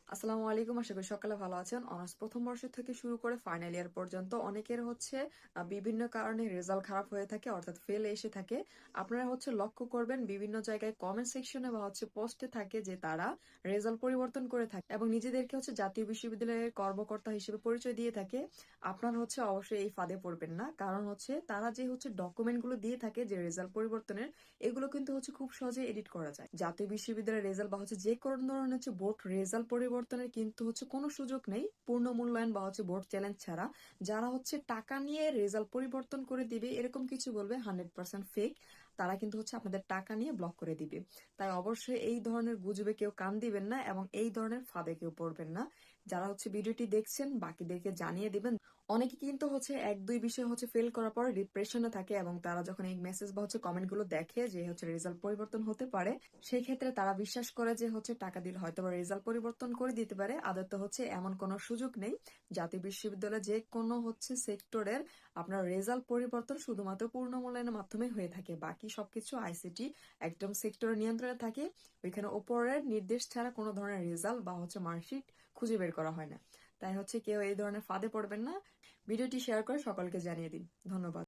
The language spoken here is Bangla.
আসসালামু আলাইকুম। আশা করি সকালে ভালো আছেন। অনার্স প্রথম বর্ষ থেকে শুরু করে ফাইনাল ইয়ার পর্যন্ত অনেকের হচ্ছে বিভিন্ন কারণে রেজাল্ট খারাপ হয়ে থাকে, অর্থাৎ ফেল এসে থাকে। আপনারা হচ্ছে লক্ষ্য করবেন বিভিন্ন জায়গায় কমেন্ট সেকশনে বা হচ্ছে পোস্টে থাকে যে তারা রেজাল্ট পরিবর্তন করে থাকে এবং নিজেদেরকে হচ্ছে জাতীয় বিশ্ববিদ্যালয়ের কর্মকর্তা হিসেবে পরিচয় দিয়ে থাকে। আপনারা হচ্ছে অবশ্যই এই ফাঁদে পড়বেন না, কারণ হচ্ছে তারা যে হচ্ছে ডকুমেন্ট গুলো দিয়ে থাকে যে রেজাল্ট পরিবর্তনের, এগুলো কিন্তু হচ্ছে খুব সহজে এডিট করা যায়। জাতীয় বিশ্ববিদ্যালয়ের রেজাল্ট বা হচ্ছে যে কোনো ধরনের হচ্ছে বোর্ড রেজাল্ট পরিবর্তনের কিন্তু হচ্ছে কোনো সুযোগ নেই পূর্ণ মূল্যায়ন বা হচ্ছে বোর্ড চ্যালেঞ্জ ছাড়া। যারা হচ্ছে টাকা নিয়ে রেজাল্ট পরিবর্তন করে দিবে এরকম কিছু বলবে 100% ফেক। তারা কিন্তু হচ্ছে আপনাদের টাকা নিয়ে ব্লক করে দিবে। তাই অবশ্যই এই ধরনের গুজবে কেউ কান দিবেন না এবং এই ধরনের ফাঁদে কেউ পড়বেন না। যারা হচ্ছে ভিডিওটি দেখছেন বাকিদেরকে জানিয়ে দিবেন। অনেকে কিন্তু হচ্ছে এক দুই বিষয় হচ্ছে ফেল করার পর ডিপ্রেশনে থাকে এবং তারা যখন এই মেসেজ বা হচ্ছে কমেন্ট গুলো দেখে যে হচ্ছে রেজাল্ট পরিবর্তন হতে পারে, সেই ক্ষেত্রে তারা বিশ্বাস করে যে হচ্ছে টাকা দিলে হয়তো রেজাল্ট পরিবর্তন করে দিতে পারে। আদতে হচ্ছে এমন কোনো সুযোগ নেই। জাতীয় বিশ্ববিদ্যালয়ে যে কোনো হচ্ছে সেক্টরের আপনার রেজাল্ট পরিবর্তন শুধুমাত্র পূর্ণ মূল্যায়নের মাধ্যমে হয়ে থাকে, বাকি সবকিছু আইসিটি একদম সেক্টরের নিয়ন্ত্রণে থাকে। ওইখানে ওপরের নির্দেশ ছাড়া কোনো ধরনের রেজাল্ট বা হচ্ছে মার্কশিট খুঁজে বের করা হয় না। তাই হচ্ছে কেউ এই ধরনের ফাঁদে পড়বেন না। ভিডিওটি শেয়ার করে সকলকে জানিয়ে দিন। ধন্যবাদ।